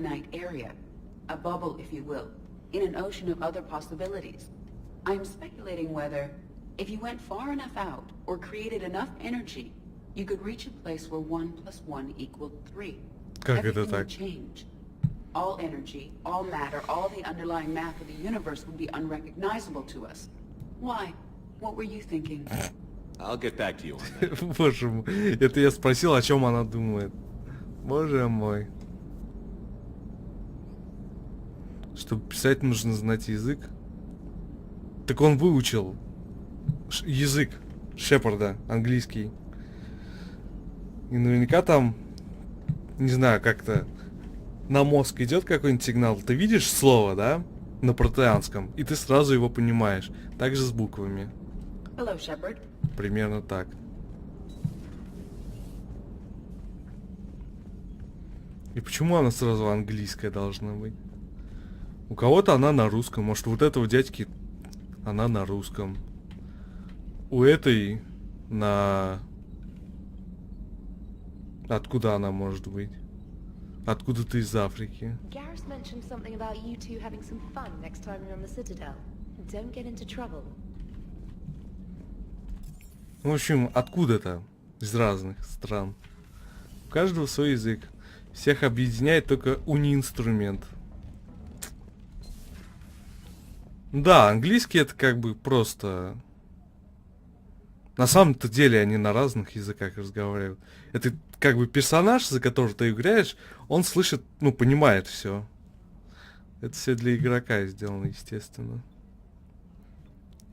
finite area. A bubble, if you will, in an ocean of other possibilities. I'm speculating whether, if you went far enough out, or created enough energy, you could reach a place where 1 + 1 = 3. Как это Everything would так? change. All energy, all matter, all the underlying math of the universe would be unrecognizable to us. Why? What were you thinking? I'll get back to you on that. Боже мой. Это я спросил, о чем она думает. Боже мой. Чтобы писать, нужно знать язык. Так он выучил язык Шепарда, английский. И наверняка там, не знаю, как-то на мозг идет какой-нибудь сигнал. Ты видишь слово, да? На протеанском. И ты сразу его понимаешь. Так же с буквами. Hello, Shepard. Примерно так. И почему она сразу английская должна быть? У кого-то она на русском. Может, вот этого дядьки она на русском. У этой на... Откуда она может быть? Откуда-то из Африки. Garrus mentioned something about you two having some fun next time you're on the Citadel. Don't get into trouble. В общем, откуда-то. Из разных стран. У каждого свой язык. Всех объединяет только уни-инструмент. Да, английский это как бы просто... На самом-то деле они на разных языках разговаривают. Это как бы персонаж, за которого ты играешь, он слышит, ну, понимает все. Это все для игрока сделано, естественно.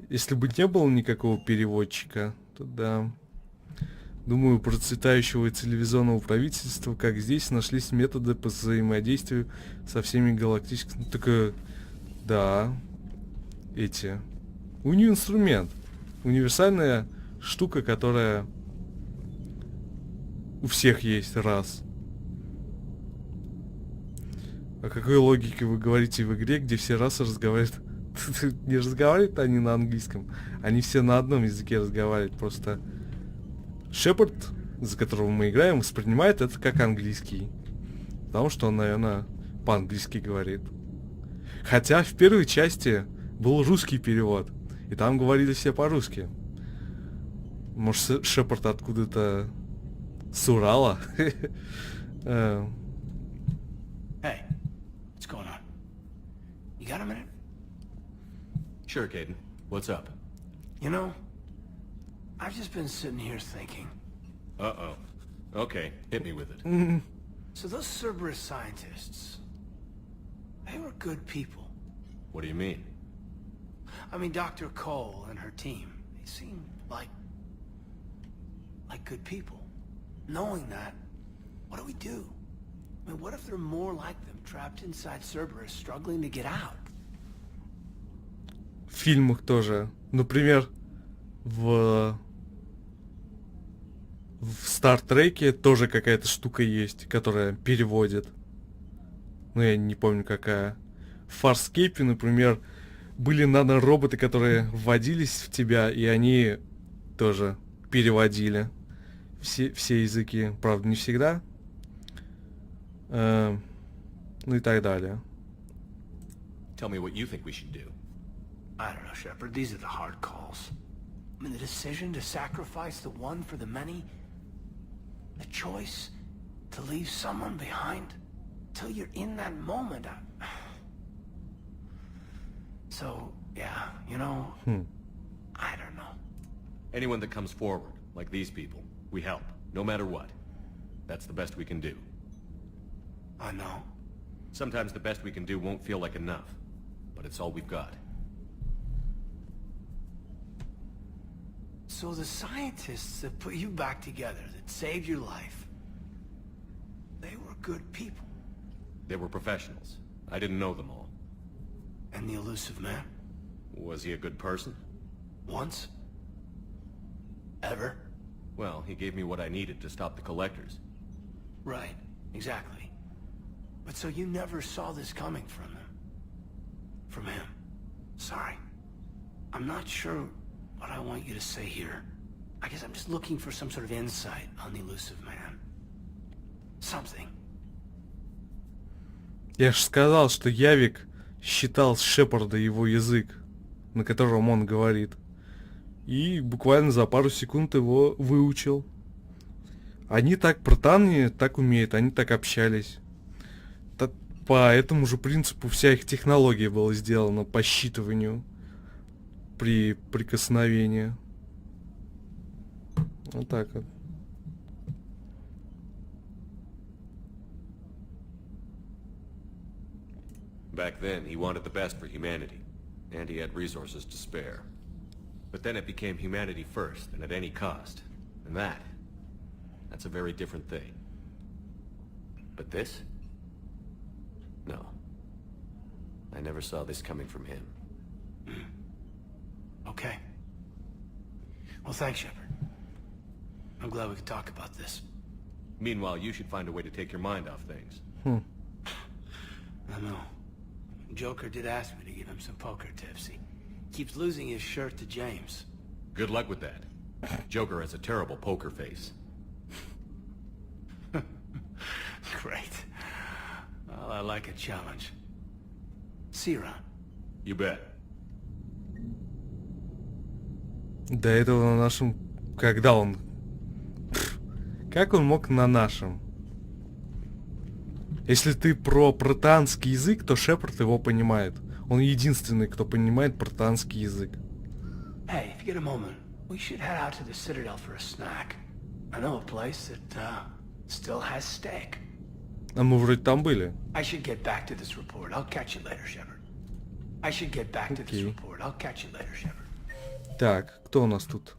Если бы не было никакого переводчика, то да. Думаю, у процветающего телевизионного правительства, как здесь, нашлись методы по взаимодействию со всеми галактическими... Так, да. Эти. Уни-инструмент. Универсальная штука, которая у всех есть раз. О какой логике вы говорите в игре, где все расы разговаривают? Не разговаривают они на английском. Они все на одном языке разговаривают. Просто Шепард, за которого мы играем, воспринимает это как английский. Потому что он, наверное, по-английски говорит. Хотя в первой части был русский перевод. И там говорили все по-русски. Может, Шепард откуда-то с Урала? Hey, what's going on? You got a minute? Sure, Caden. What's up? You know, I've just been sitting here thinking. Uh-oh. Okay, hit me with it. So those Cerberus scientists, they were good people. What do you mean? I mean, Dr. Cole and her team, they seem like good people. Knowing that, what do we do? I mean, what if there are more like them, trapped inside Cerberus, struggling to get out? В фильмах тоже. Например, в Стартреке тоже какая-то штука есть, которая переводит. Ну, я не помню какая. В Фарскейпе, например, были нанороботы, которые вводились в тебя, и они тоже переводили все языки. Правда, не всегда. Ну и так далее. Tell me what you think we should do. I don't know, Shepard. These are the hard calls. I mean, the decision to sacrifice the one for the many. The choice to leave someone behind. Till you're in that moment. So, yeah, you know, I don't know. Anyone that comes forward, like these people, we help, no matter what. That's the best we can do. I know. Sometimes the best we can do won't feel like enough, but it's all we've got. So the scientists that put you back together, that saved your life, they were good people. They were professionals. I didn't know them all. And the elusive man? Was he a good person? Once? Ever? Well, he gave me what I needed to stop the collectors. Right, exactly. But so you never saw this coming from them? From him? Sorry. I'm not sure what I want you to say here. I guess I'm just looking for some sort of insight on the elusive man. Something. Я же сказал, что Явик считал с Шепарда его язык, на котором он говорит. И буквально за пару секунд его выучил. Они так, братаны, так умеют, они так общались. По этому же принципу вся их технология была сделана по считыванию при прикосновении. Вот так вот. Back then, he wanted the best for humanity, and he had resources to spare. But then it became humanity first, and at any cost. And that's a very different thing. But this? No. I never saw this coming from him. Okay. Well, thanks, Shepard. I'm glad we could talk about this. Meanwhile, you should find a way to take your mind off things. I know. Joker did ask me to give him some poker tips. He keeps losing his shirt to James. Good luck with that. Joker has a terrible poker face. Great. Well, I like a challenge. See you around. You bet. До этого на нашем... Когда он... Как он мог на нашем? Если ты про протанский язык, то Шепард его понимает. Он единственный, кто понимает протанский язык. Hey, if you get a moment, we should head out to the Citadel for a snack. I know a place that still has steak. А мы вроде там были. I should get back to this report. I'll catch you later, Shepard. I should get back to this report. I'll catch you later, Shepard. Так, кто у нас тут?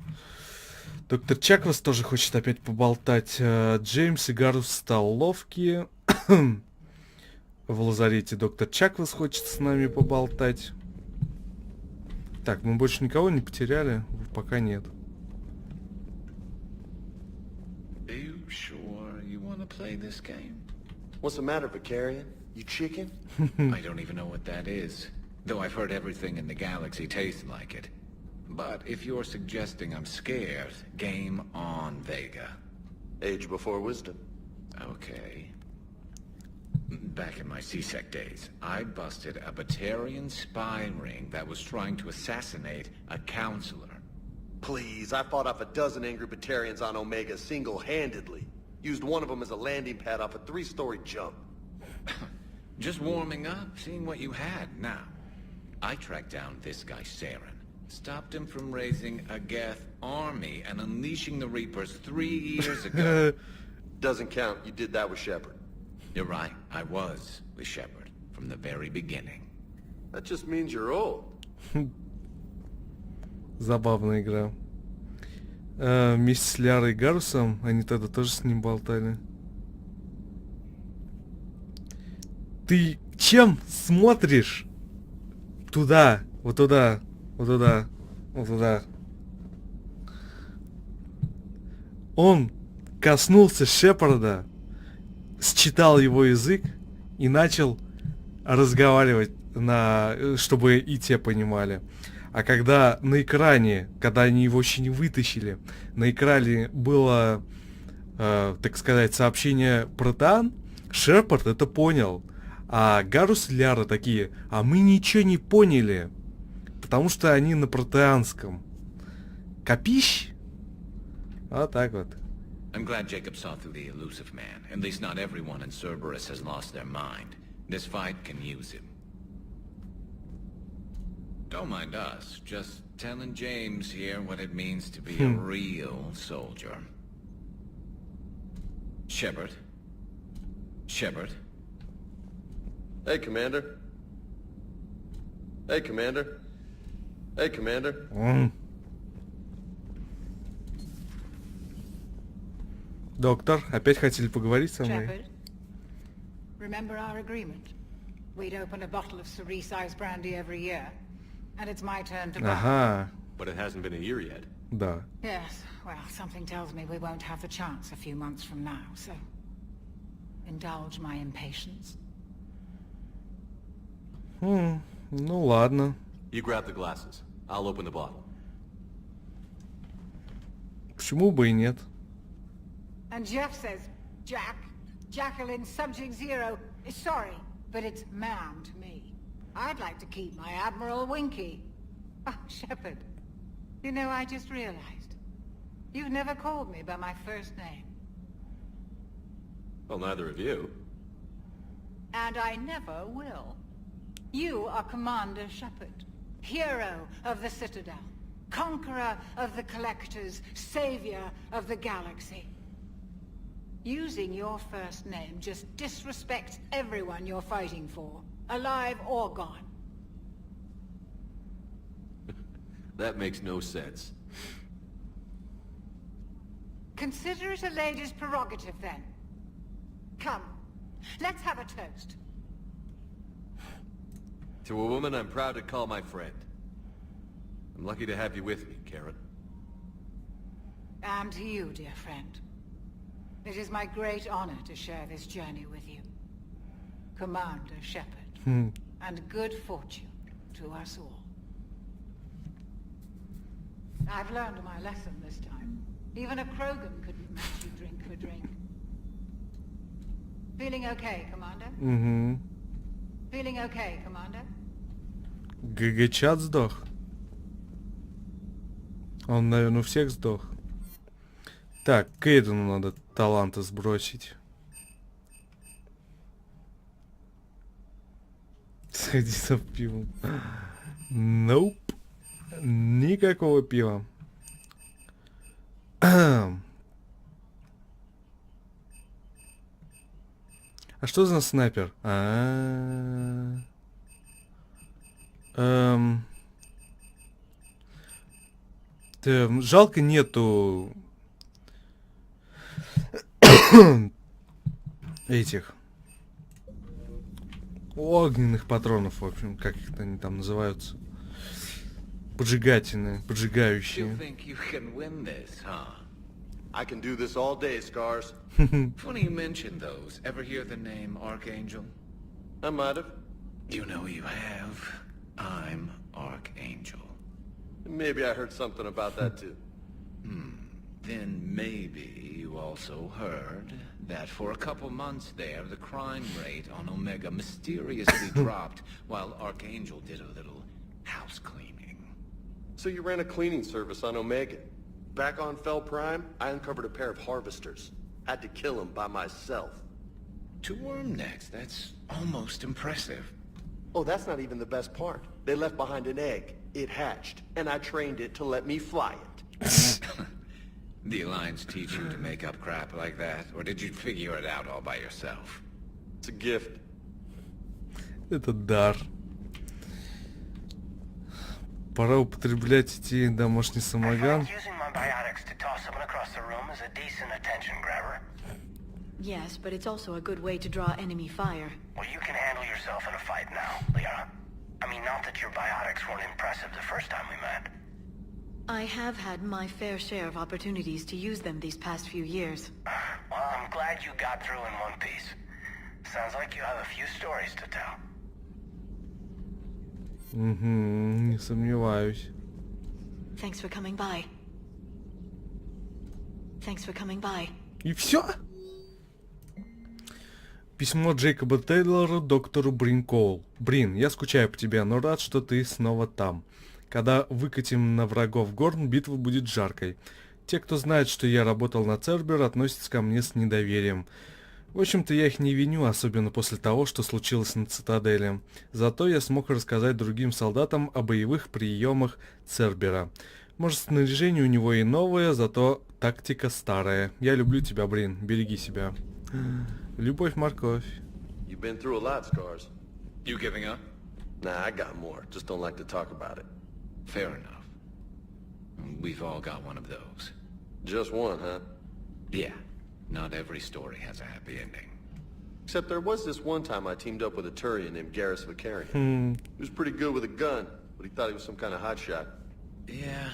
Доктор Чаквас тоже хочет опять поболтать. Джеймс и Гарус в столовке. В лазарете доктор Чаквас хочет с нами поболтать. Так, мы больше никого не потеряли? Пока нет. Are you sure you want to play this game? What's the matter, Vicarian? You chicken? I don't even know what that is, though I've heard everything in the galaxy tastes like it. But if you're suggesting I'm scared, game on, Vega. Age before wisdom. Okay. Back in my C-Sec days, I busted a Batarian spy ring that was trying to assassinate a counselor. Please, I fought off a dozen angry Batarians on Omega single-handedly. Used one of them as a landing pad off a 3-story jump. Just warming up, seeing what you had. Now, I tracked down this guy, Saren. Stopped him from raising a Geth army and unleashing the Reapers 3 years ago. Doesn't count. You did that with Shepard. You're right. I was with Shepard from the very beginning. That just means you're old. Забавная игра. Вместе с Лярой и Гарусом, они тогда тоже с ним болтали. Ты чем смотришь? Туда, вот туда, вот туда, вот туда. Он коснулся Шепарда, считал его язык и начал разговаривать, чтобы и те понимали. А когда на экране, когда они его еще не вытащили, на экране было, так сказать, сообщение протан, Шепард это понял. А Гарус и Ляра такие, а мы ничего не поняли, потому что они на протеанском. Копищ? Вот так вот. I'm glad Jacob saw through the elusive man. At least not everyone in Cerberus has lost their mind. This fight can use him. Don't mind us, just telling James here what it means to be a real soldier. Shepard? Shepard? Hey, Commander. Hey, Commander. Hey, Commander. Доктор, опять хотели поговорить со мной? Shepard, remember our agreement? We'd open a bottle of cerise brandy every year, and it's my turn to buy. Ага, But it hasn't been a year yet. да. Yes, well, something tells me we won't have the chance a few months from now, so indulge my impatience. Ну ладно. You grab the glasses. I'll open the bottle. Почему бы и нет? And Jeff says, Jacqueline Subject Zero is sorry. but it's ma'am to me. I'd like to keep my Admiral Winky. Oh, Shepard. You know, I just realized. You've never called me by my first name. Well, neither of you. And I never will. You are Commander Shepard, hero of the Citadel, conqueror of the Collectors, savior of the galaxy. Using your first name just disrespects everyone you're fighting for, alive or gone. That makes no sense. Consider it a lady's prerogative, then. Come, let's have a toast. To a woman I'm proud to call my friend. I'm lucky to have you with me, Karen. And to you, dear friend. It is my great honor to share this journey with you. Commander Shepard. And good fortune to us all. I've learned my lesson this time. Even a Krogan couldn't match you drink for drink. Feeling okay, Commander? Feeling okay, Commander? ГГ-чат сдох. Он, наверное, у всех сдох. Так, Кейдену надо таланты сбросить. Сходи за пивом. Nope. Никакого пива. А что за снайпер? Жалко нету этих огненных патронов, в общем, как их они там называются. Поджигательные, You поджигающие. think you can win this, huh? I can do this all day, Scars. Funny you mentioned those. Ever hear the name Archangel? I might have. You know you have. I'm Archangel. Maybe I heard something about that too. Then maybe you also heard that for a couple months there, the crime rate on Omega mysteriously dropped while Archangel did a little house cleaning. So you ran a cleaning service on Omega. Back on Fel Prime, I uncovered a pair of harvesters. Had to kill them by myself. 2 worm necks, that's almost impressive. Oh, that's not even the best part. They left behind an egg. It hatched, and I trained it to let me fly it. The Alliance teach you to make up crap like that, or did you figure it out all by yourself? It's a gift. Это дар. Пора употреблять эти домашний самоган. Using my biotics to toss someone across the room is a decent attention grabber. Yes, but it's also a good way to draw enemy fire. Well, you can handle yourself in a fight now, Liara. I mean, not that your biotics weren't impressive the first time we met. I have had my fair share of opportunities to use them these past few years. Well, I'm glad you got through in one piece. Sounds like you have a few stories to tell. Не сомневаюсь. Thanks for coming by. Thanks for coming by. И все? Письмо Джейкоба Тейлора доктору Бринкоул. Брин, я скучаю по тебе, но рад, что ты снова там. Когда выкатим на врагов Горн, битва будет жаркой. Те, кто знает, что я работал на Цербер, относятся ко мне с недоверием. В общем-то, я их не виню, особенно после того, что случилось на Цитадели. Зато я смог рассказать другим солдатам о боевых приемах Цербера. Может, снаряжение у него и новое, зато тактика старая. Я люблю тебя, Брин. Береги себя. Любовь-морковь. You've been through a lot, Scars. You giving up? Nah, I got more. Just don't like to talk about it. Fair enough. We've all got one of those. Just one, huh? Yeah, not every story has a happy ending. Except there was this one time I teamed up with a Turian named Garrus Vicarian. He was pretty good with a gun, but he thought he was some kind of hotshot. Yeah,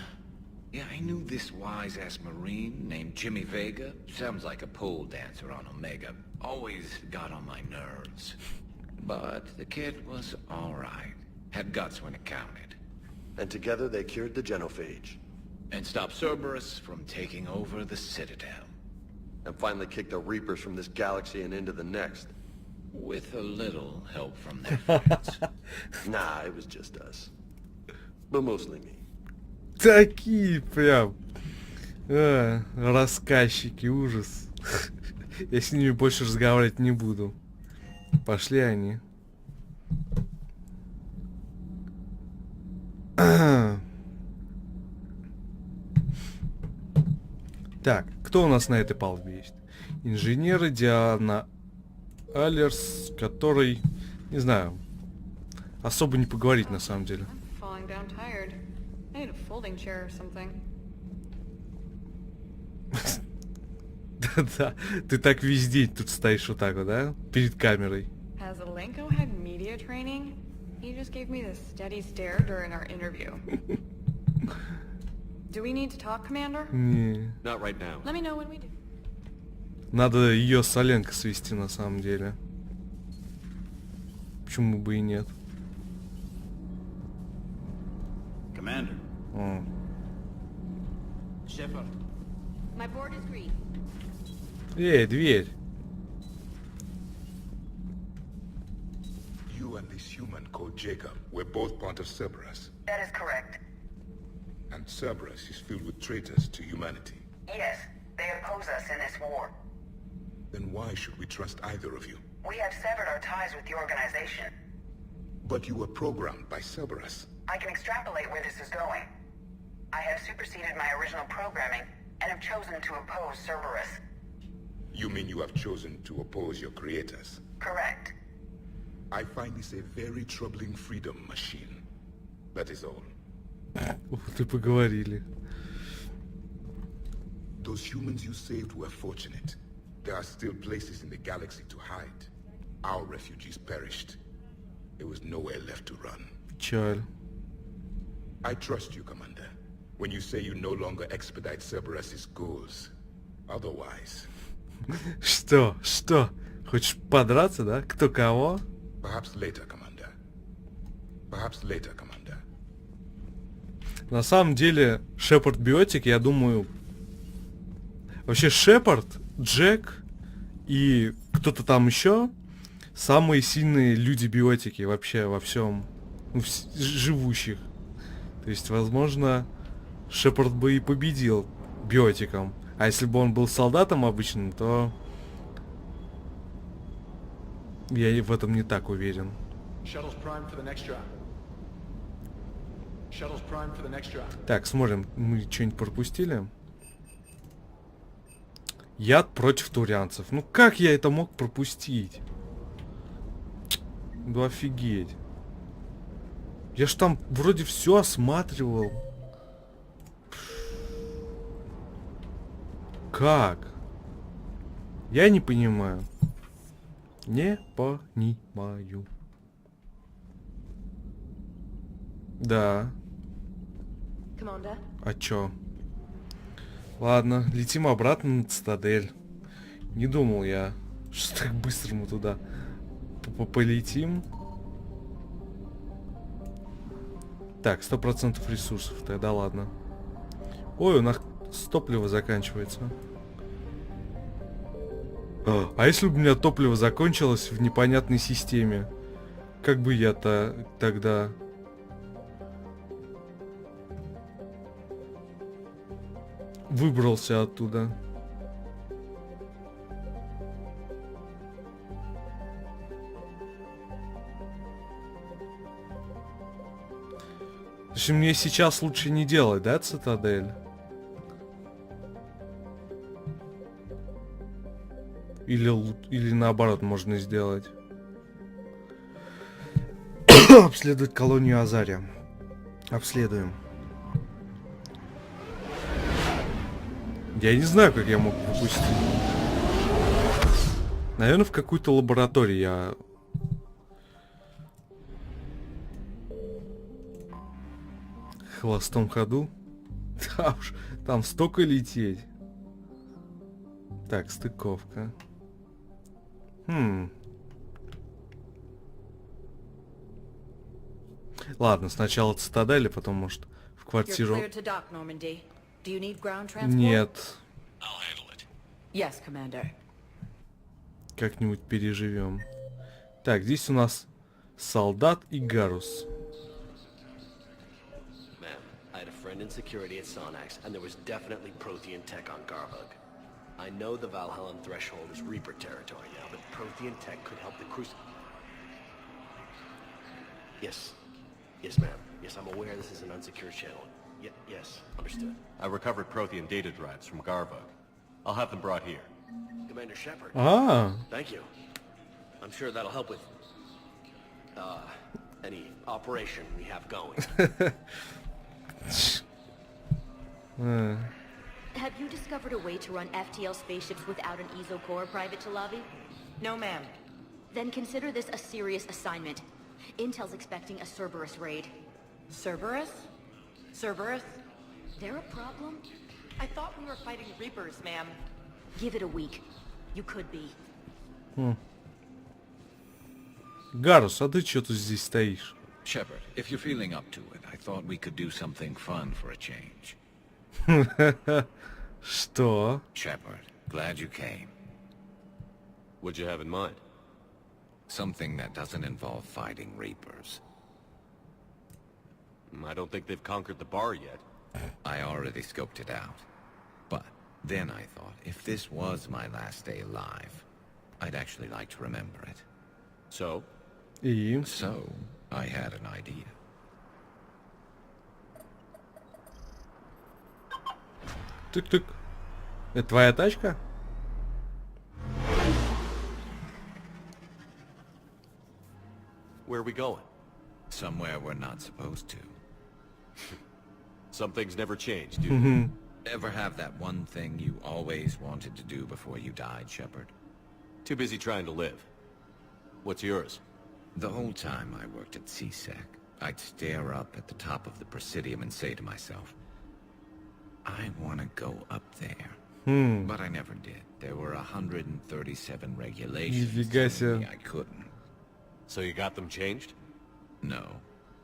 I knew this wise-ass Marine named Jimmy Vega. Sounds like a pole dancer on Omega. Always got on my nerves. But the kid was alright. Had guts when it counted. And together they cured the genophage. And stopped Cerberus from taking over the Citadel. And finally kicked the Reapers from this galaxy and into the next. With a little help from their friends. Nah, it was just us. But mostly me. Такие прям рассказчики, ужас. Я с ними больше разговаривать не буду. Пошли они. Так, кто у нас на этой палубе есть? Инженеры Диана Алерс, который, не знаю, особо не поговорить на самом деле. Falling down tired. I need a folding chair or something. Да-да, ты так весь день тут стоишь вот так вот, да? Перед камерой. Has Alenko had media training? He just gave me this steady stare during our interview. Do we need to talk, Commander? Не. Not right now. Let me know when we do. Надо ее с Аленко свести на самом деле. Почему бы и нет? Commander. О. Shepard. My board is green. Дверь. You and this human called Jacob were both part of Cerberus. That is correct. And Cerberus is filled with traitors to humanity. Yes, they oppose us in this war. Then why should we trust either of you? We have severed our ties with the organization. But you were programmed by Cerberus. I can extrapolate where this is going. I have superseded my original programming and have chosen to oppose Cerberus. You mean you have chosen to oppose your creators? Correct. I find this a very troubling freedom machine. That is all. Ух ты, поговорили. Those humans you saved were fortunate. There are still places in the galaxy to hide. Our refugees perished. There was nowhere left to run. Печаль. I trust you, Commander, when you say you no longer expedite Cerberus's goals. Otherwise... Что? Хочешь подраться, да? Кто кого? Perhaps later, Commander. Perhaps later, Commander. На самом деле, Шепард Биотик, я думаю... Вообще, Шепард, Джек и кто-то там еще самые сильные люди-биотики вообще во всем, живущих. То есть, возможно, Шепард бы и победил биотиком. А если бы он был солдатом обычным, то я в этом не так уверен. Так, смотрим, мы что-нибудь пропустили? Яд против турианцев. Ну как я это мог пропустить? Ну офигеть. Я ж там вроде все осматривал. Как? Я не понимаю. Не понимаю. Да. Commander? А чё? Ладно, летим обратно на цитадель. Не думал я, что так быстро мы туда полетим. Так, 100% ресурсов, тогда ладно. Ой, у нас топливо заканчивается. А если бы у меня топливо закончилось в непонятной системе? Как бы я-то тогда... выбрался оттуда. То есть мне сейчас лучше не делать, да, цитадель? Или наоборот можно сделать. Обследовать колонию Азария. Обследуем. Я не знаю, как я мог пропустить. Наверное, в какую-то лабораторию я... Хвостом ходу. Да уж, там столько лететь. Так, стыковка. Ладно, сначала цитадели, потом, может, в квартиру... Нет. Yes, Commander. Как-нибудь переживем. Так, здесь у нас солдат и Гарус. Ma'am, I had a friend in security at Sonax, and there was definitely Prothean tech on Garbug. I know the Valhallan threshold is Reaper territory now, but Prothean tech could help the Yes. Yes, ma'am. Yes, I'm aware this is an unsecured channel. Yes, understood. I recovered Prothean data drives from Garbug. I'll have them brought here. Commander Shepard. Ah. Thank you. I'm sure that'll help with, any operation we have going. Have you discovered a way to run FTL spaceships without an ESO core, Private Chalabi? No, ma'am. Then consider this a serious assignment. Intel's expecting a Cerberus raid. Cerberus? Cerberus? They're a problem? I thought we were fighting Reapers, ma'am. Give it a week. You could be. Гарус, а ты чё тут здесь стоишь? Shepard, if you're feeling up to it, I thought we could do something fun for a change. Что? Shepard, glad you came. What'd you have in mind? Something that doesn't involve fighting Reapers. I don't think they've conquered the bar yet. I already scoped it out. But then I thought, if this was my last day alive, I'd actually like to remember it. So? So, I had an idea. Тык-тык. Это твоя тачка? Where are we going? Somewhere we're not supposed to. Some things never change, do they? Ever have that one thing you always wanted to do before you died, Shepard? Too busy trying to live. What's yours? The whole time I worked at CSEC, I'd stare up at the top of the Presidium and say to myself, I want to go up there. But I never did. There were 137 regulations telling me I couldn't. So you got them changed? No.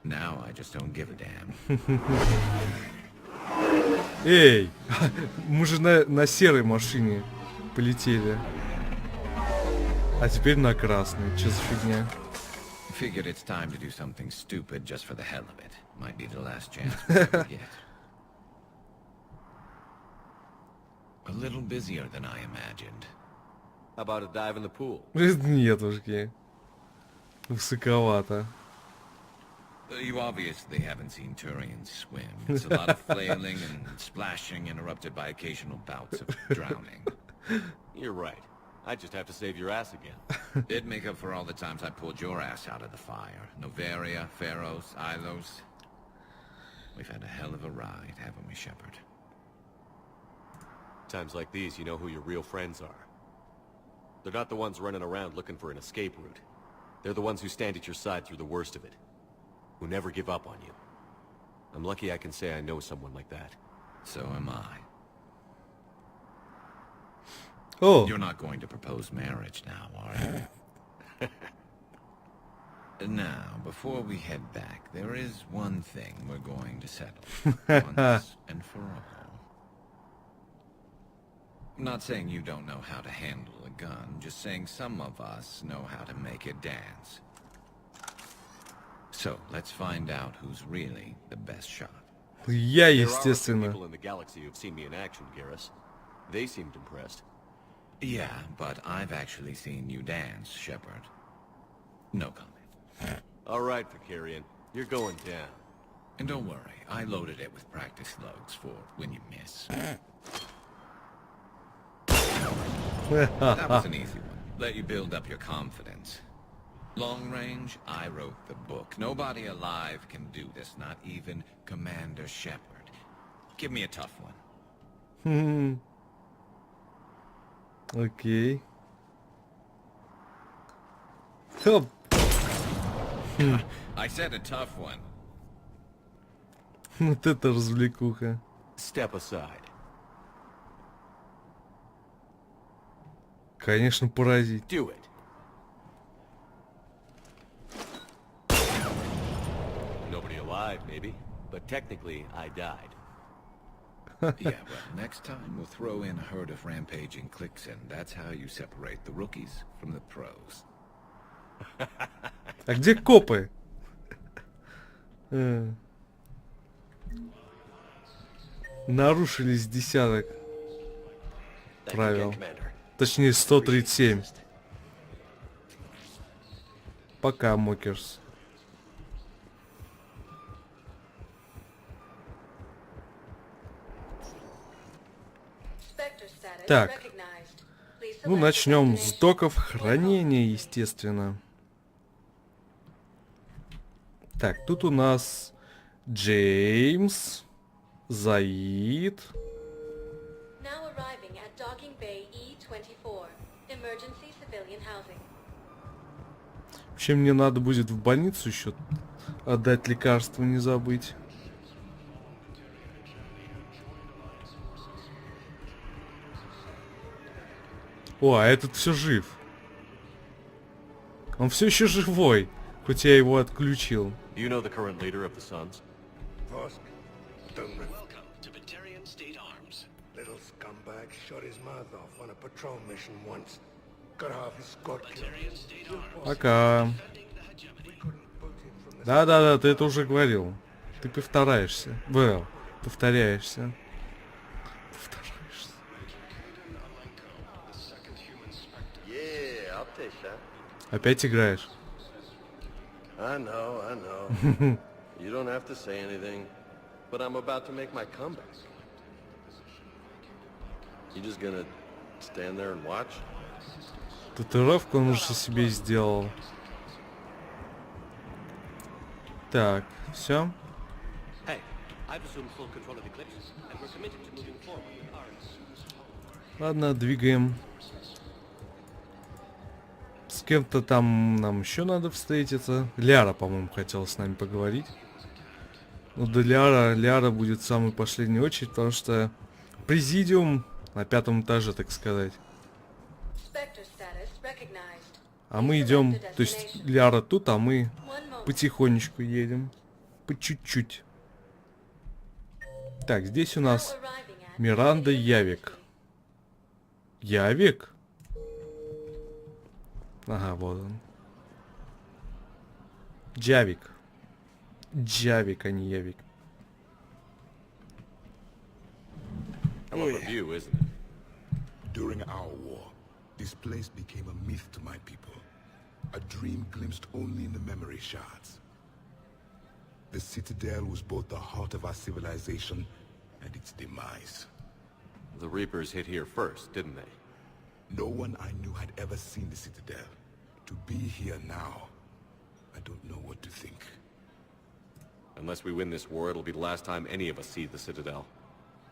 Now I just don't give a damn. Эй, мы же на серой машине полетели. А теперь на красной. Че за фигня? Figured it's time to do something stupid just for the hell of it. Might be the last chance we ever get. A little busier than I imagined. How about a dive in the pool? Нетушки. Высоковато. You obviously haven't seen Turians swim. It's a lot of flailing and splashing interrupted by occasional bouts of drowning. You're right. I just have to save your ass again. It'd make up for all the times I pulled your ass out of the fire. Noveria, Pharos, Ilos. We've had a hell of a ride, haven't we, Shepard? Times like these, you know who your real friends are. They're not the ones running around looking for an escape route. They're the ones who stand at your side through the worst of it. Who never give up on you. I'm lucky I can say I know someone like that. So am I. Oh. You're not going to propose marriage now, are you? Now, before we head back, there is one thing we're going to settle. Once and for all. I'm not saying you don't know how to handle a gun, just saying some of us know how to make it dance. So, let's find out who's really the best shot. Я, There are a few естественно. people in the galaxy who've seen me in action, Garrus. They seemed impressed. Yeah, but I've actually seen you dance, Shepard. No comment. All right, Vicarian. You're going down. And don't worry, I loaded it with practice slugs for when you miss. That was an easy one. Let you build up your confidence. Long range, I wrote the book. Nobody alive can do this, not even Commander Shepard. Give me a tough one. Окей. Хоп. I said a tough one. Вот это развлекуха. Step aside. Конечно, поразить. Do it. Nobody alive, maybe. But technically, I died. Yeah, well, next time we'll throw in a herd of rampaging cliques, and that's how you separate the rookies from the pros. А где копы? Нарушились десяток правил. Точнее, 137. Пока, Мокерс. Так. Ну, начнем с доков хранения, естественно. Так, тут у нас Джеймс, Заид. Вообще, мне надо будет в больницу еще отдать лекарства, не забыть. О, а этот все жив. Он все еще живой, хоть я его отключил. Do you know the current leader of the Sons? Welcome to Batarian State Arms. Little scumbag shut his mouth off on a patrol mission once. Got half his squad killed. Пока. Да-да-да, ты это уже говорил. Ты повторяешься. Well, повторяешься. Yeah, I'll take that. Опять играешь? I know. You don't have to say anything, but I'm about to make my comeback. You just gonna stand there and watch? Татуировку он уже себе сделал. Так, все. Hey, I've assumed full control of Eclipse, and we're committed to moving forward with ours. Ладно, двигаем. С кем-то там нам еще надо встретиться. Ляра, по-моему, хотела с нами поговорить. Ну да, Ляра будет в самую последнюю очередь, потому что президиум на 5-м этаже, так сказать. А мы идем, то есть Ляра тут, а мы потихонечку едем. По чуть-чуть. Так, здесь у нас Миранда Явик. Явик? Ага, вот он. Джавик. Джавик, а не Явик. Hell of a view, isn't it? During our war, this place became a myth to my people. A dream glimpsed only in the memory shards. The Citadel was both the heart of our civilization and its demise. The Reapers hit here first, didn't they? No one I knew had ever seen the Citadel. To be here now, I don't know what to think. Unless we win this war, it'll be the last time any of us see the Citadel.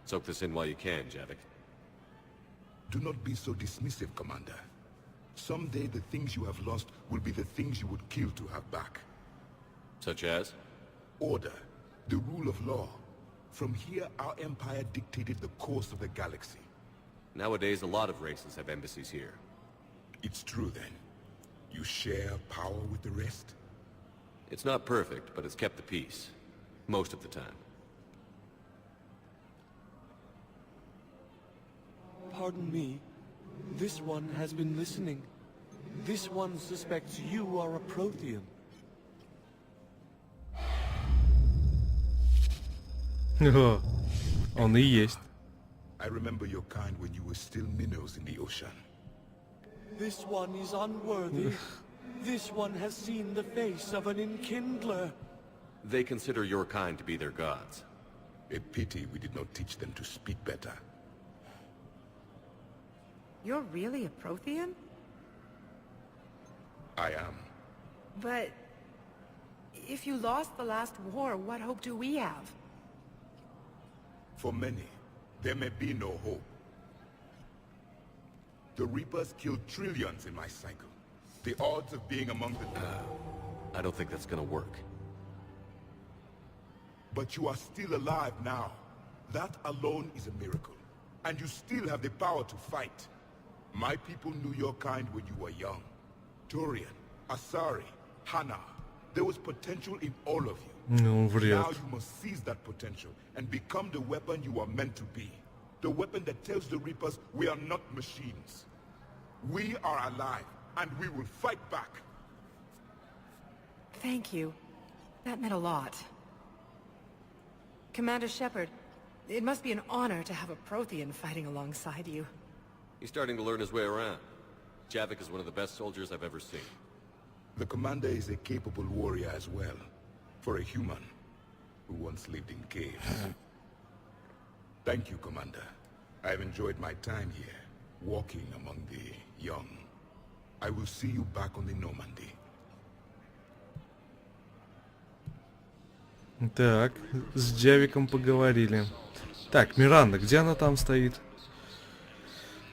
Soak this in while you can, Javik. Do not be so dismissive, Commander. Someday the things you have lost will be the things you would kill to have back. Such as? Order, the rule of law. From here, our empire dictated the course of the galaxy. Nowadays, a lot of races have embassies here. It's true, then. You share power with the rest? It's not perfect, but it's kept the peace. Most of the time. Pardon me. This one has been listening. This one suspects you are a Prothean. Он и есть. I remember your kind when you were still minnows in the ocean. This one is unworthy. This one has seen the face of an enkindler. They consider your kind to be their gods. A pity we did not teach them to speak better. You're really a Prothean? I am. But if you lost the last war, what hope do we have? For many, there may be no hope. The Reapers killed trillions in my cycle. The odds of being among the... I don't think that's gonna work. But you are still alive now. That alone is a miracle. And you still have the power to fight. My people knew your kind when you were young. Turian, Asari, Hana. There was potential in all of you. Ну, вряд. Now you must seize that potential and become the weapon you are meant to be. The weapon that tells the Reapers we are not machines. We are alive, and we will fight back. Thank you. That meant a lot. Commander Shepard, it must be an honor to have a Prothean fighting alongside you. He's starting to learn his way around. Javik is one of the best soldiers I've ever seen. The commander is a capable warrior as well, for a human who once lived in caves. Thank you, Commander. I've enjoyed my time here, walking among the young. I will see you back on the Normandy. Так, с Джавиком поговорили. Так, Миранда, где она там стоит?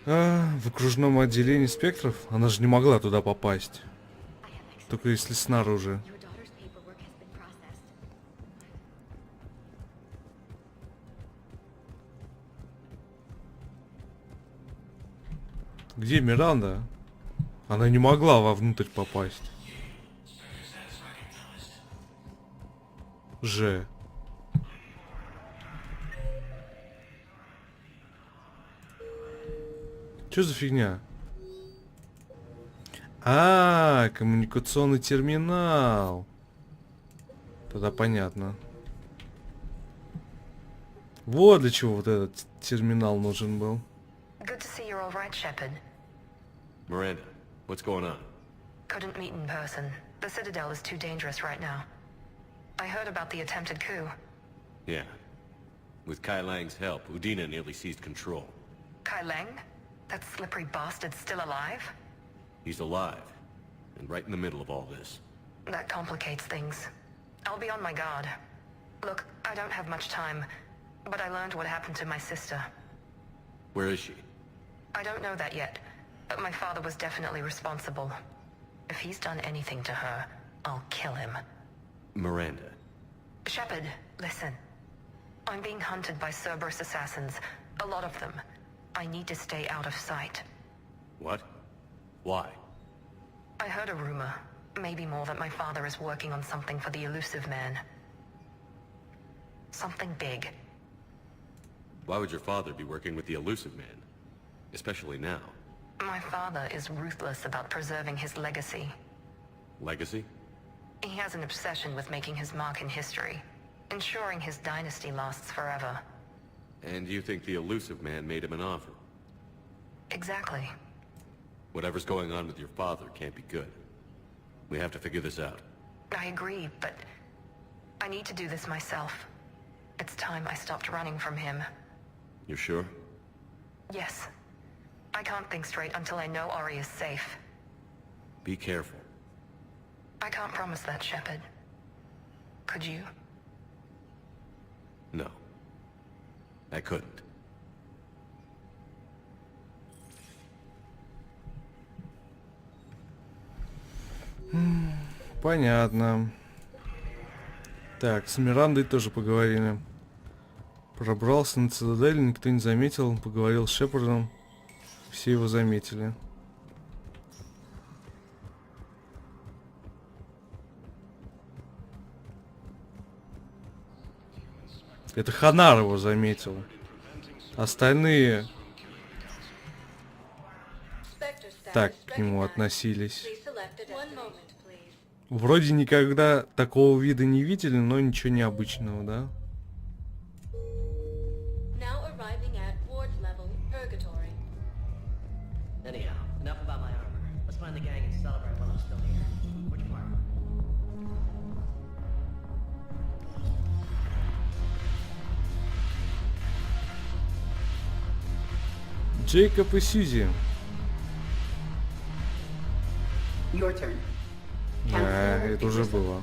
В окружном отделении спектров? Она же не могла туда попасть. Только если снаружи. Где Миранда? Она не могла вовнутрь попасть. Ж. Что за фигня? Коммуникационный терминал. Тогда понятно. Вот для чего вот этот терминал нужен был. Good to see you're all right, Shepard. Miranda, what's going on? Couldn't meet in person. The Citadel is too dangerous right now. I heard about the attempted coup. Yeah. With Kai Lang's help, Udina nearly seized control. Kai Lang? That slippery bastard's still alive? He's alive, and right in the middle of all this. That complicates things. I'll be on my guard. Look, I don't have much time, but I learned what happened to my sister. Where is she? I don't know that yet, but my father was definitely responsible. If he's done anything to her, I'll kill him. Miranda. Shepard, listen. I'm being hunted by Cerberus assassins. A lot of them. I need to stay out of sight. What? Why? I heard a rumor, maybe more, that my father is working on something for the Elusive Man. Something big. Why would your father be working with the Elusive Man? Especially now. My father is ruthless about preserving his legacy. Legacy? He has an obsession with making his mark in history, ensuring his dynasty lasts forever. And you think the Elusive Man made him an offer? Exactly. Whatever's going on with your father can't be good. We have to figure this out. I agree, but I need to do this myself. It's time I stopped running from him. You're sure? Yes. I can't think straight until I know Ori is safe. Be careful. I can't promise that, Shepard. Could you? No. I couldn't. Понятно. Так, с Мирандой тоже поговорили. Пробрался на цитадель, никто не заметил. Поговорил с Шепардом. Все его заметили. Это Ханар его заметил. Остальные так к нему относились. Вроде никогда такого вида не видели, но ничего необычного, да? Anyhow, enough about my armor. Let's find the gang and celebrate while I'm still here. Which part? Джейкоб и Сьюзи. Your turn. Это уже было.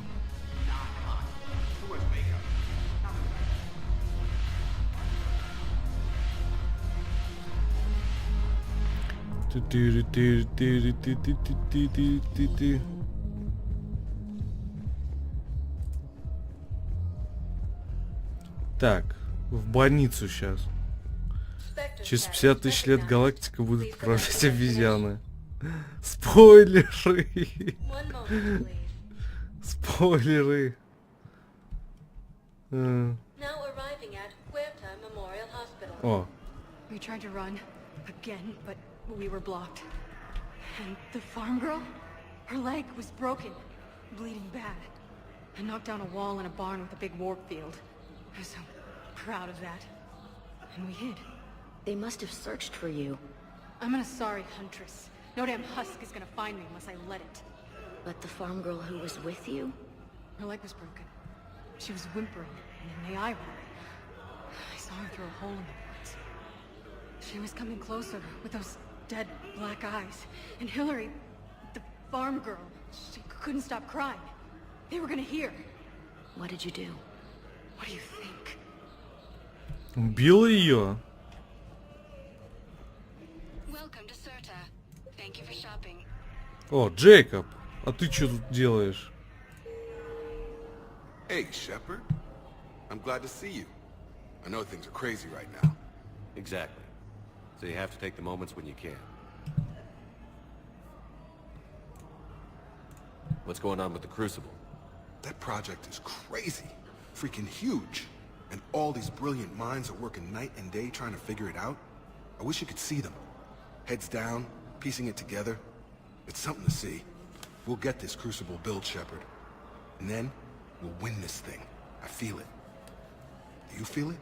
Так, в больницу сейчас. Через 50 тысяч лет галактика будет управлять обезьяны. Спойлеры. Спойлеры. О. We tried to run again, but we were blocked. And the farm girl? Her leg was broken, bleeding bad. I knocked down a wall in a barn with a big warp field. I was so proud of that. And we hid. They must have searched for you. I'm an Asari huntress. No damn husk is gonna find me unless I let it. But the farm girl who was with you? Her leg was broken. She was whimpering in an AI room. I saw her through a hole in the boards. She was coming closer with those dead black eyes. And Hillary, the farm girl, she couldn't stop crying. They were gonna hear. What did you do? What do you think? Убила ее. О, Джейкоб, а ты что тут делаешь? Hey, Shepard. I'm glad to see you. I know things are crazy right now. Exactly. So you have to take the moments when you can. What's going on with the Crucible? That project is crazy. Freaking huge. And all these brilliant minds are working night and day trying to figure it out. I wish you could see them. Heads down, piecing it together. It's something to see. We'll get this Crucible built, Shepard. And then, we'll win this thing. I feel it. Do you feel it?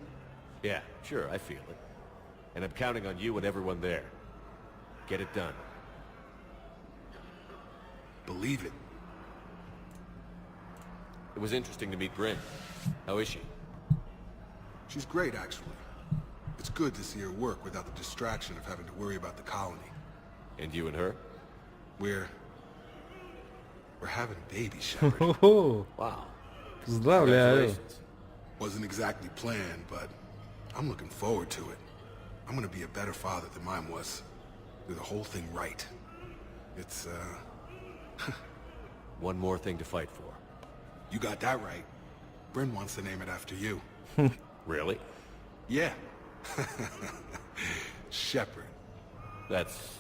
Yeah, sure, I feel it. And I'm counting on you and everyone there. Get it done. Believe it. It was interesting to meet Bryn. How is she? She's great, actually. It's good to see her work without the distraction of having to worry about the colony. And you and her? We're having a baby, Shepard. Wow. Поздравляю. Wasn't exactly planned, but I'm looking forward to it. I'm gonna be a better father than mine was. Do the whole thing right. It's, One more thing to fight for. You got that right. Bryn wants to name it after you. Really? Yeah. Shepard. That's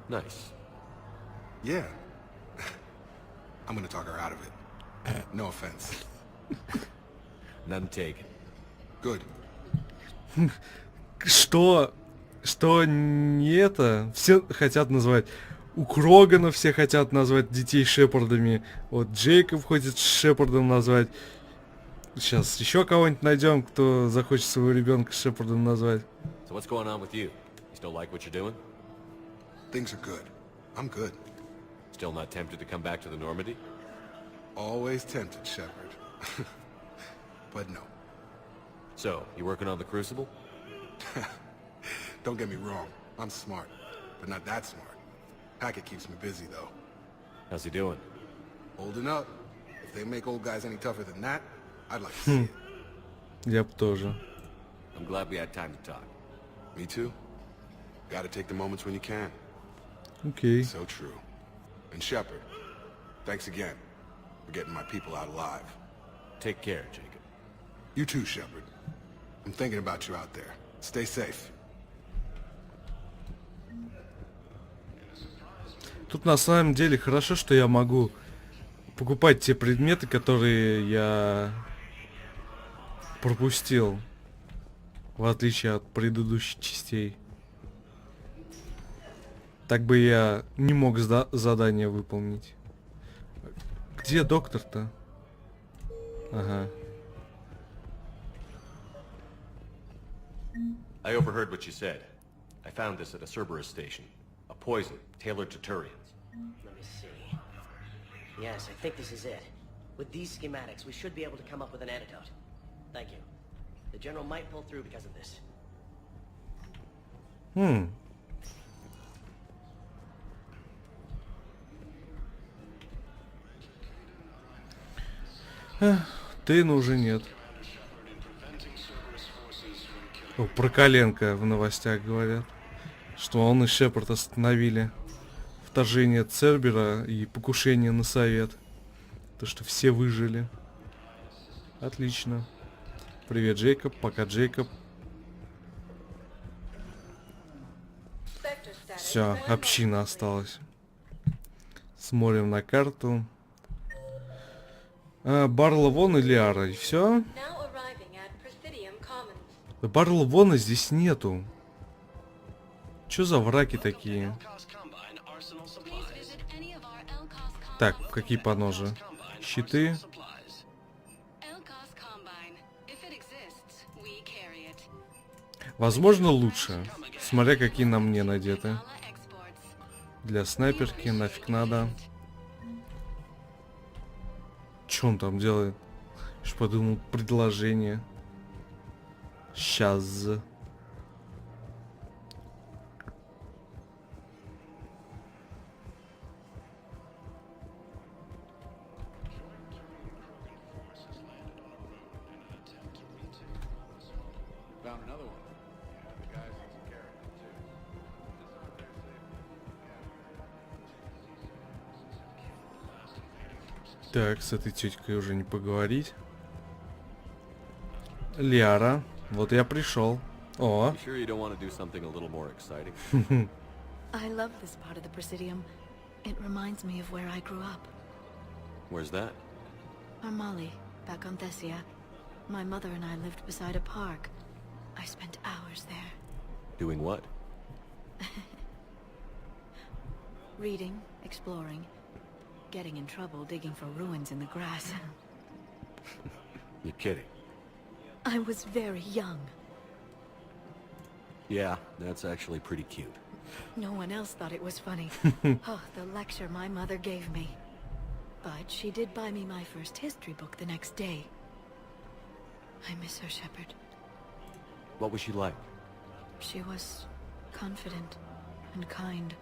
nice. Yeah. I'm gonna talk her out of it. No offense. None taken. Good. Что не это? Все хотят назвать. У Крогана все хотят назвать детей Шепардами. Вот Джейкоб хочет Шепардом назвать. Сейчас еще кого-нибудь найдем, кто захочет своего ребенка Шепардом назвать. So what's going on with you? You still like what you're doing? Things are good. I'm good. Still not tempted to come back to the Normandy? Always tempted, Shepard. But no. So, you working on the Crucible? Don't get me wrong. I'm smart, but not that smart. Hackett keeps me busy, though. How's he doing? Holding up. If they make old guys any tougher than that, I'd like to see it. Я бы тоже. I'm glad we had time to talk. Me too. Gotta take the moments when you can. Окей. So true. And Shepard, thanks again for getting my people out alive. Take care, Jacob. You too, Shepard. I'm thinking about you out there. Stay safe. Тут на самом деле хорошо, что я могу покупать те предметы, которые я пропустил, в отличие от предыдущих частей. Так бы я не мог задание выполнить. Где доктор-то? Ага. I overheard what you said. I found this at a Cerberus station. A poison tailored to Turians. Let me see. Yes, I think this is it. With these schematics, we should be able to come up with an antidote. Thank you. The General might pull through because of this. Тейна уже нет. О, про Коленко в новостях говорят, что он и Шепард остановили вторжение Цербера и покушение на Совет. То, что все выжили. Отлично. Привет, Джейкоб. Пока, Джейкоб. Все, община осталась. Смотрим на карту. Барла Вон и Лиара, и все? Да Барла Вона здесь нету. Чё за враки такие? Так, какие поножи? Щиты. Возможно, лучше. Смотря какие на мне надеты. Для снайперки нафиг надо. Че он там делает? Я ж подумал, предложение. Сейчас. Так, с этой тетькой уже не поговорить. Лиара, вот я пришел. О. You sure you don't want to do something a little more exciting? I love this part of the Presidium. It reminds me of where I grew up. Where's that? Armali, back on Thessia. My mother and I lived beside a park. I spent hours there. Doing what? Reading, exploring, getting in trouble digging for ruins in the grass. You're kidding. I was very young. Yeah, that's actually pretty cute. No one else thought it was funny. Oh, the lecture my mother gave me. But she did buy me my first history book the next day. I miss her, Shepard. What was she like? She was confident and kind.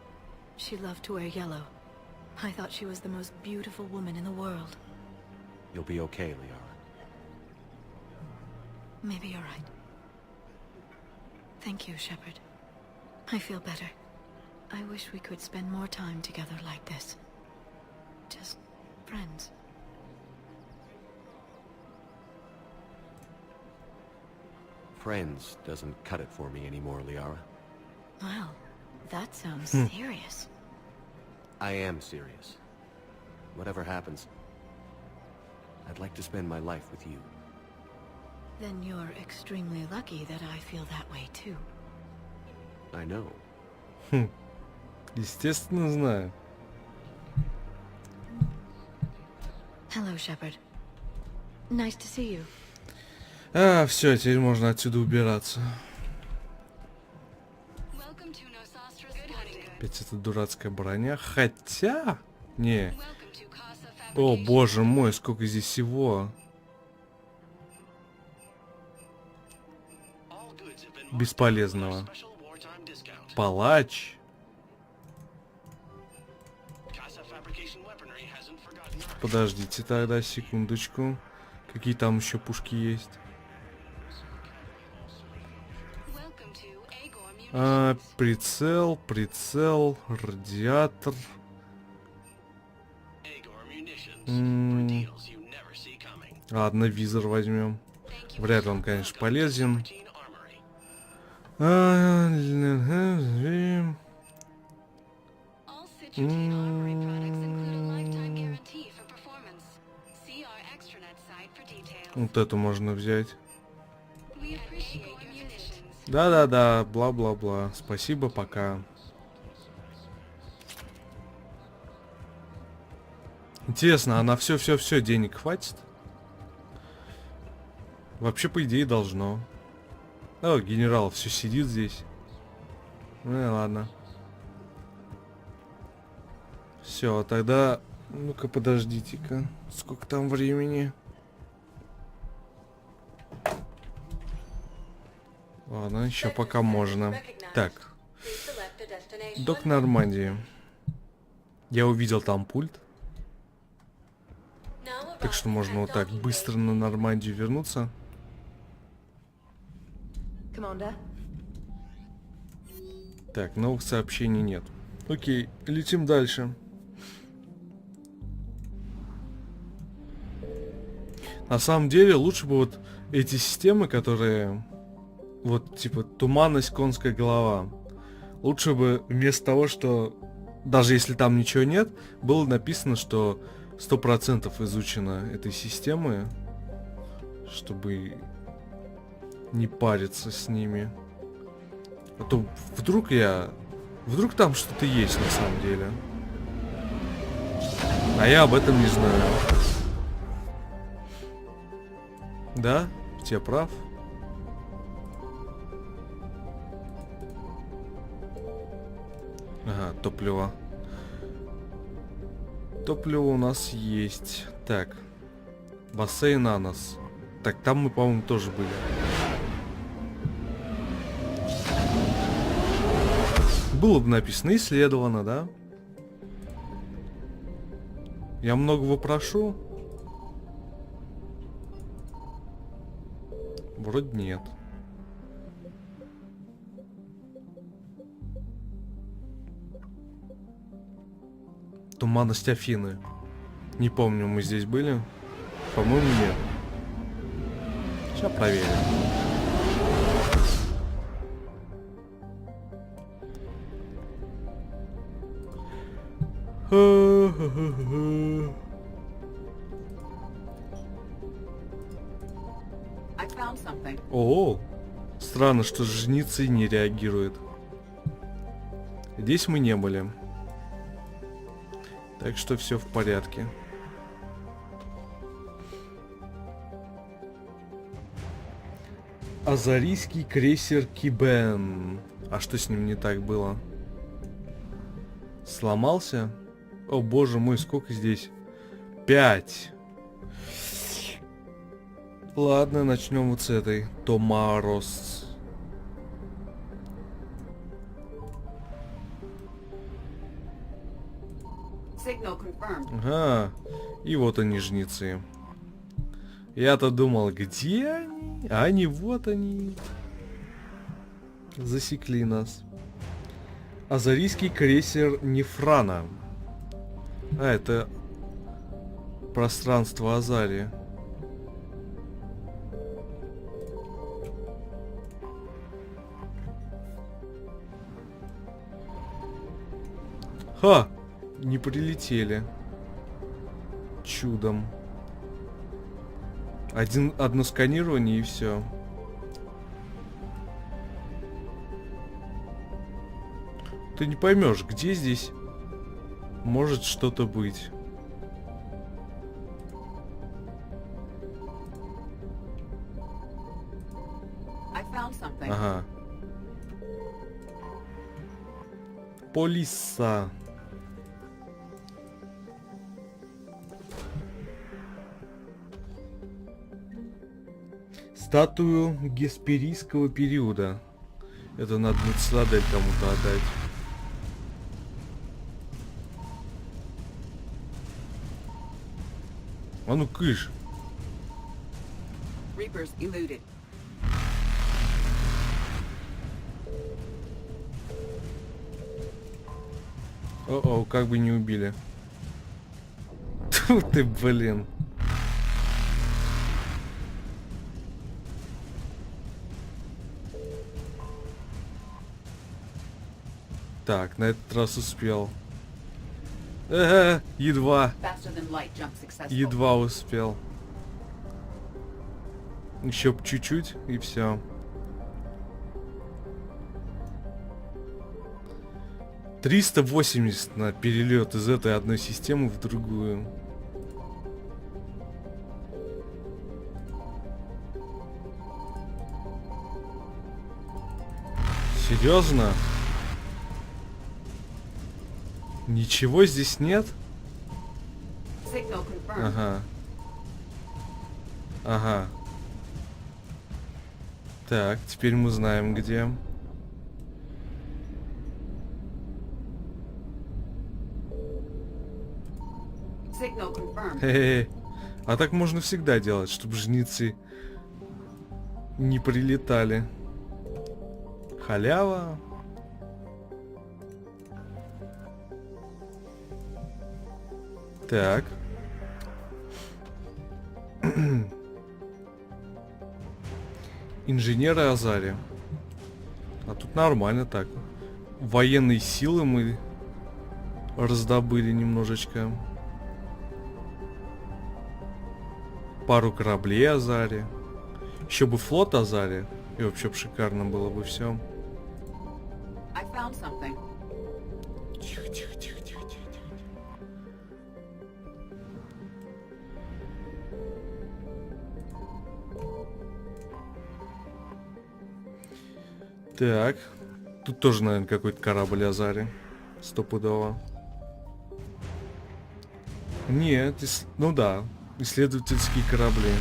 She loved to wear yellow. I thought she was the most beautiful woman in the world. You'll be okay, Liara. Maybe you're right. Thank you, Shepard. I feel better. I wish we could spend more time together like this. Just friends. Friends doesn't cut it for me anymore, Liara. Well, that sounds serious. I am serious. Whatever happens, I'd like to spend my life with you. Then you're extremely lucky that I feel that way too. I know. Естественно, знаю. Hello, Shepard. Nice to see you. А, все, теперь можно отсюда убираться. Опять эта дурацкая броня. Хотя... Не. О, боже мой, сколько здесь всего. Бесполезного. Палач. Подождите тогда, секундочку. Какие там еще пушки есть? Прицел, радиатор. Ладно, визор возьмем. Вряд ли он, конечно, полезен. Вот эту можно взять. Да-да-да, бла-бла-бла. Спасибо, пока. Интересно, а на все-все-все денег хватит? Вообще, по идее, должно. О, генерал все сидит здесь. Ну ладно. Все, тогда... Ну-ка, подождите-ка. Сколько там времени? Ладно, еще пока можно. Так. Док Нормандии. Я увидел там пульт. Так что можно вот так быстро на Нормандию вернуться. Так, новых сообщений нет. Окей, летим дальше. На самом деле, лучше бы вот эти системы, которые... Вот, типа, туманность, конская голова. Лучше бы вместо того, что... Даже если там ничего нет, было написано, что 100% изучено этой системы. Чтобы не париться с ними. А то вдруг я... Вдруг там что-то есть на самом деле. А я об этом не знаю. Да, тебе прав. топливо. Топливо у нас есть. Так. Бассейн Анас. Так, там мы, по-моему, тоже были. Было бы написано исследовано, да? Я многого прошу? Вроде нет. Туманность Афины. Не помню, мы здесь были. По-моему, нет. Сейчас проверим. О, странно, что жнецы не реагируют. Здесь мы не были. Так что все в порядке. Азарийский крейсер Кибен. А что с ним не так было? Сломался? О боже мой, сколько здесь? 5. Ладно, начнем вот с этой. Томарос. Ага. И вот они, жнецы. Я-то думал, где они? А они, вот они. Засекли нас. Азарийский крейсер Нефрана. А, это пространство Азарии. Ха! Не прилетели. Чудом. Одно сканирование и все. Ты не поймешь, где здесь может что-то быть. Ага. Полиса. Статую гесперийского периода. Это надо на цитадель кому-то отдать. А ну кыш. О-о, как бы не убили. Тьфу ты, блин. Так, на этот раз успел. Едва. Едва успел. Еще чуть-чуть и все. 380 на перелет из этой одной системы в другую. Серьезно? Ничего здесь нет? Ага. Ага. Так, теперь мы знаем, где. Хе-хе. А так можно всегда делать, чтобы жнецы не прилетали. Халява. Так. Инженеры Азари. А тут нормально так. Военные силы мы раздобыли немножечко. Пару кораблей Азари. Еще бы флот Азари. И вообще бы шикарно было бы все. Тихо, тихо, тихо, тихо, тихо. Так. Тут тоже, наверное, какой-то корабль Азари. Стопудово. Нет, ну да. Исследовательские корабли.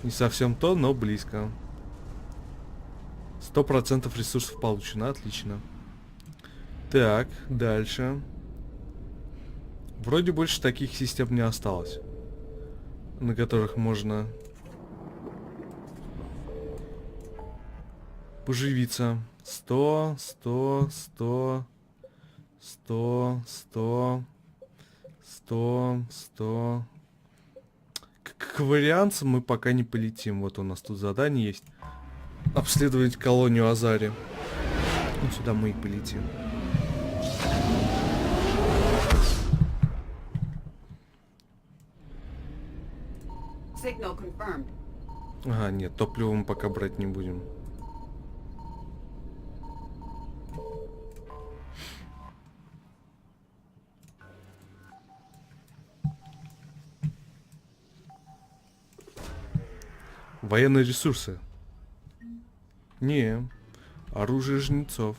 Не совсем то, но близко. 100% ресурсов получено, отлично. Так, дальше. Вроде больше таких систем не осталось, на которых можно поживиться. 100, 100, 100, 100, 100, 100, 100. К вариантам мы пока не полетим. Вот у нас тут задание есть. Обследовать колонию Азари. И сюда мы и полетим. Signal confirmed. Ага, нет, топливо мы пока брать не будем. Военные ресурсы. Не. Оружие жнецов.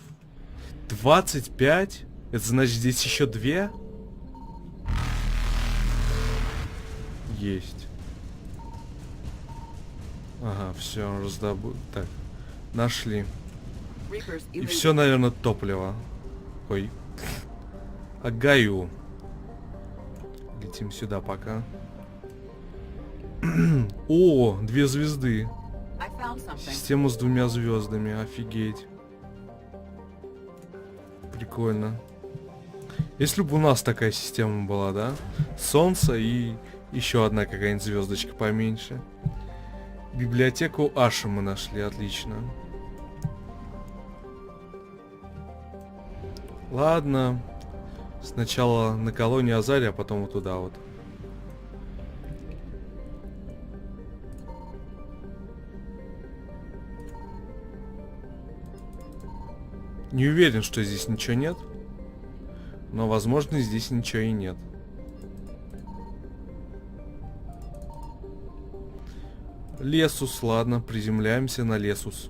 25? Это значит, здесь еще 2? Есть. Ага, все, раздобыл. Так, нашли. И все, наверное, топливо. Ой. Агаю. Летим сюда пока. О, 2 звезды. Система с 2 звездами, офигеть. Прикольно. Если бы у нас такая система была, да? Солнце и еще одна какая-нибудь звездочка поменьше. Библиотеку Аши мы нашли, отлично. Ладно. Сначала на колонию Азари, а потом вот туда вот. Не уверен, что здесь ничего нет. Но, возможно, здесь ничего и нет. Лесус, ладно, приземляемся на Лесус.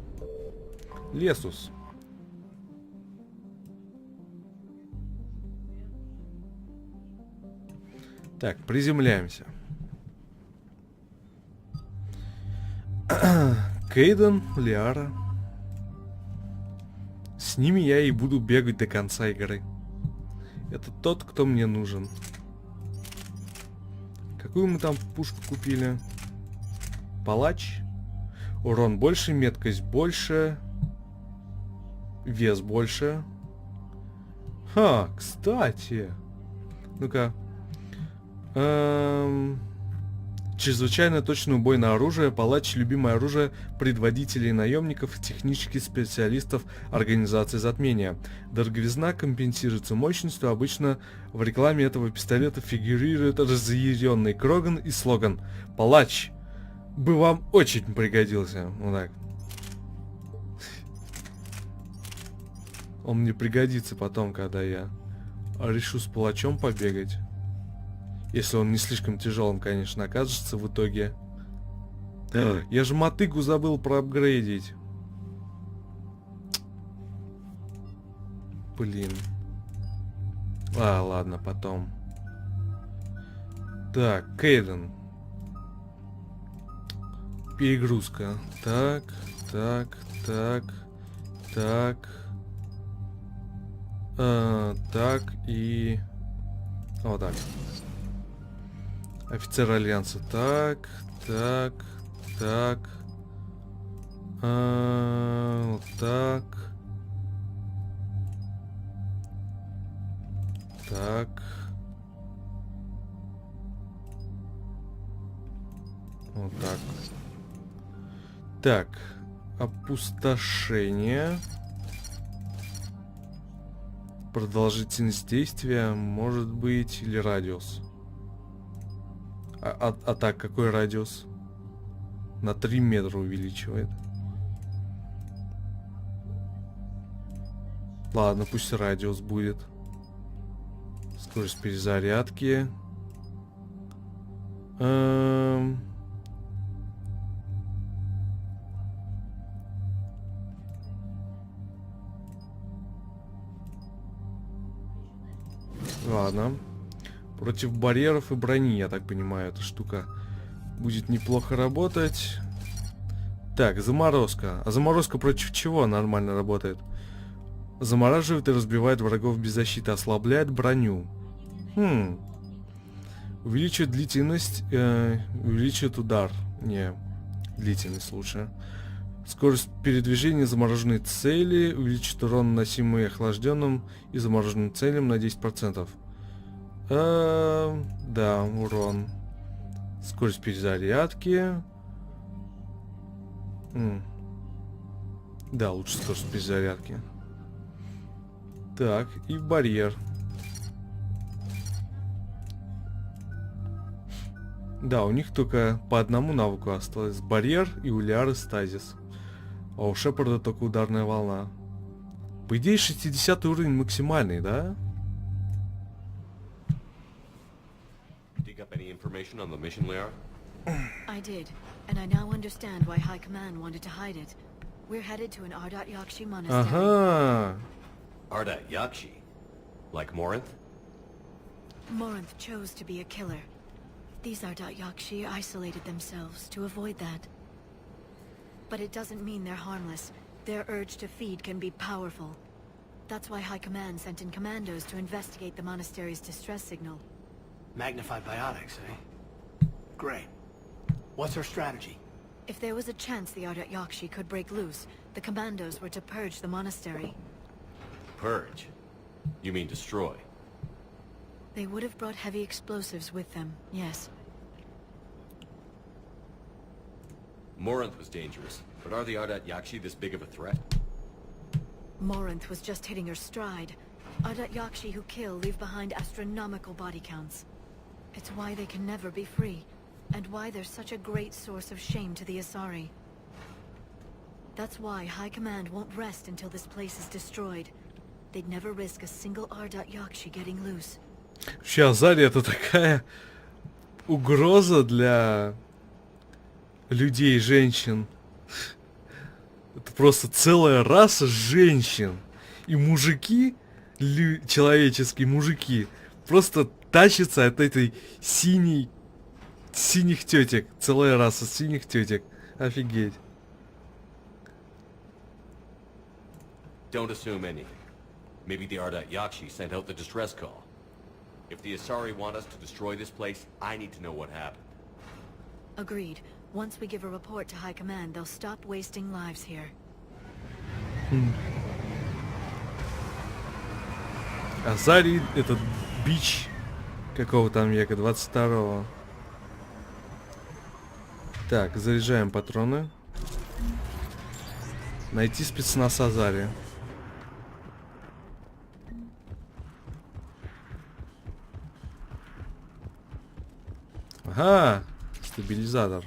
Лесус. Так, приземляемся. Кейден, Лиара. С ними я и буду бегать до конца игры. Это тот, кто мне нужен. Какую мы там пушку купили? Палач. Урон больше, меткость больше. Вес больше. Ха, кстати. Ну-ка. Чрезвычайно точное убойное оружие. Палач — любимое оружие предводителей наемников и технических специалистов организации затмения. Дороговизна компенсируется мощностью. Обычно в рекламе этого пистолета фигурирует разъяренный Кроган и слоган «Палач бы вам очень пригодился». Вот так. Он мне пригодится потом, когда я решу с палачом побегать. Если он не слишком тяжелым, конечно, окажется в итоге. Я же мотыгу забыл проапгрейдить. Блин. Ладно, потом. Так, Кейден. Перегрузка. Так, так, так, так. Так и... Вот так. Офицер Альянса. Так, так, так. Вот так. Так. Вот так. Так. Опустошение. Продолжительность действия, может быть, или радиус. А так, какой радиус? На 3 метра увеличивает. Ладно, пусть радиус будет. Скорость перезарядки. Ладно. Против барьеров и брони, я так понимаю, эта штука будет неплохо работать. Так, заморозка. А заморозка против чего нормально работает? Замораживает и разбивает врагов без защиты, ослабляет броню. Увеличивает длительность, увеличивает удар. Не, длительность лучше. Скорость передвижения замороженной цели, увеличит урон, наносимый охлажденным и замороженным целям на 10%. Да, урон. Скорость перезарядки. Да, лучше скорость перезарядки. Так, и барьер. Да, у них только по одному навыку осталось. Барьер и Уляр и стазис. А у Шепарда только ударная волна. По идее, 60 уровень максимальный, да? Any information on the mission, Liara? I did, and I now understand why High Command wanted to hide it. We're headed to an Ardat Yakshi monastery. Ага. Ardat Yakshi? Like Morinth? Morinth chose to be a killer. These Ardat Yakshi isolated themselves to avoid that. But it doesn't mean they're harmless. Their urge to feed can be powerful. That's why High Command sent in commandos to investigate the monastery's distress signal. Magnified biotics, eh? Great. What's our strategy? If there was a chance the Ardat Yakshi could break loose, the commandos were to purge the monastery. Purge? You mean destroy? They would have brought heavy explosives with them, yes. Morinth was dangerous, but are the Ardat Yakshi this big of a threat? Morinth was just hitting her stride. Ardat Yakshi who kill leave behind astronomical body counts. It's why they can never be free, and why they're such a great source of shame to the Asari. That's why High Command won't rest until this place is destroyed. They'd never risk a single Ardat Yakshi getting loose. Вообще, Азари это такая угроза для людей и женщин. Это просто целая раса женщин. И мужики, человеческие мужики, просто тащатся от этой синих тетек. Целая раса синих тетек. Офигеть. Don't assume anything. Maybe the Ardat Yakshi sent out the distress call. If the Asari want us to destroy this place, I need to know what happened. Agreed. Once we give a report to High Command, they'll stop wasting lives here. Азари это бич какого там века, 22-го. Так, заряжаем патроны. Найти спецназ Азари. Ага, стабилизатор.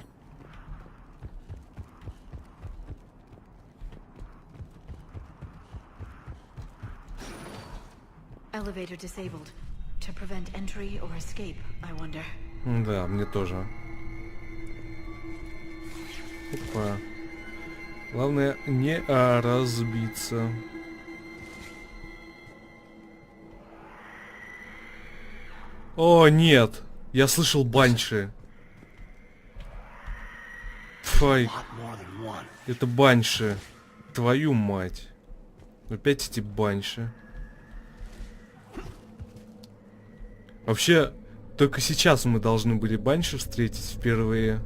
Elevator disabled. To prevent entry or escape, I wonder. Да, мне тоже. Опа. Главное не разбиться. О, нет! Я слышал банши. Фай. Это банши. Твою мать. Опять эти банши. Вообще, только сейчас мы должны были банши встретить впервые.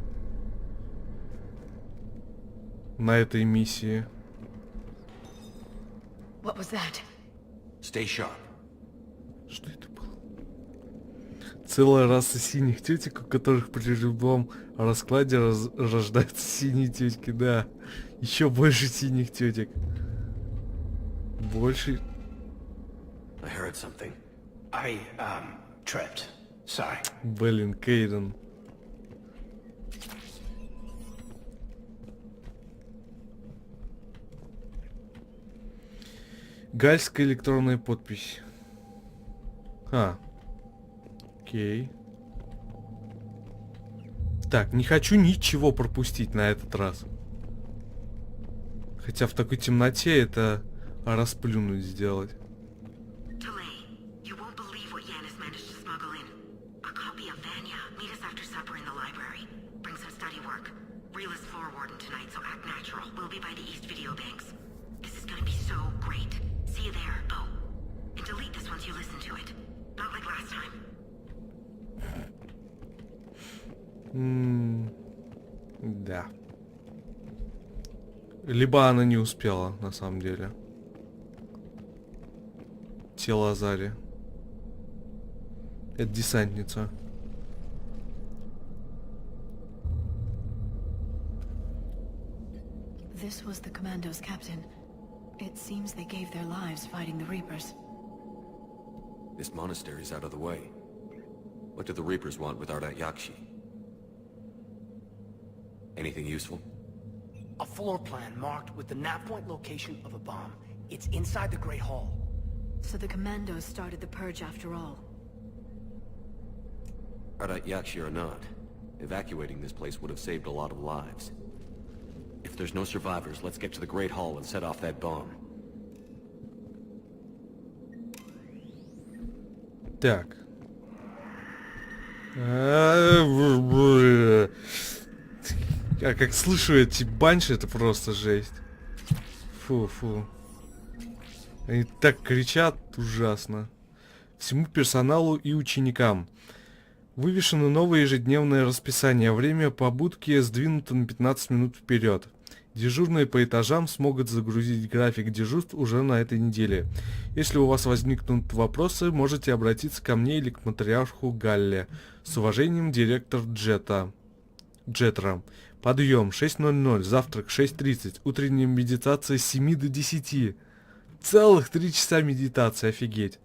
На этой миссии. What was that? Stay sharp. Что это было? Целая раса синих тетек, у которых при любом раскладе рождаются синие тетки, да. Еще больше синих тетек. Больше. I heard something. I tripped. Sorry. Блин, Кейден. Гальская электронная подпись. Окей. Так, не хочу ничего пропустить на этот раз. Хотя в такой темноте это расплюнуть сделать. library. Bring some study work. Reel is floor warden tonight, so act natural. We'll be by the East Video Banks. This is gonna be so great. See you there. Oh, and delete this once you listen to it. Not like last time. Да. Либо она не успела, на самом деле. Тело Азари. Это десантница. This was the Commandos, Captain. It seems they gave their lives fighting the Reapers. This monastery's out of the way. What do the Reapers want with Ardat Yakshi? Anything useful? A floor plan marked with the nav point location of a bomb. It's inside the Great Hall. So the Commandos started the purge after all. Ardat Yakshi or not, evacuating this place would have saved a lot of lives. If there's no survivors, let's get to the Great Hall and set off that bomb. Так. Я как слышу эти банши, это просто жесть. Фу. Они так кричат ужасно. Всему персоналу и ученикам. Вывешено новое ежедневное расписание. Время побудки сдвинуто на 15 минут вперед. Дежурные по этажам смогут загрузить график дежурств уже на этой неделе. Если у вас возникнут вопросы, можете обратиться ко мне или к матриарху Галле. С уважением, директор Джетра. Подъем 6:00, завтрак 6:30, утренняя медитация с 7 до 10. Целых 3 часа медитации, офигеть.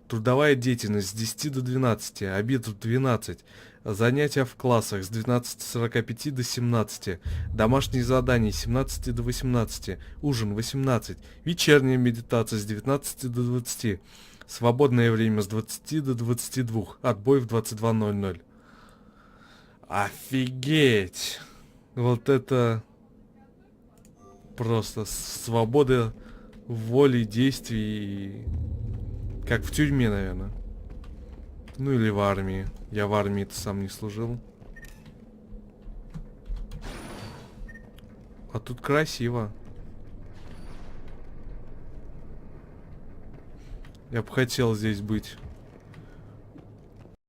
Трудовая деятельность с 10 до 12, обед в 12, занятия в классах с 12:45 до 17, домашние задания с 17 до 18, ужин 18, вечерняя медитация с 19 до 20, свободное время с 20 до 22, отбой в 22:00. Офигеть! Вот это просто свобода воли, действий, как в тюрьме, наверное. Ну или в армии. Я в армии-то сам не служил. А тут красиво. Я бы хотел здесь быть.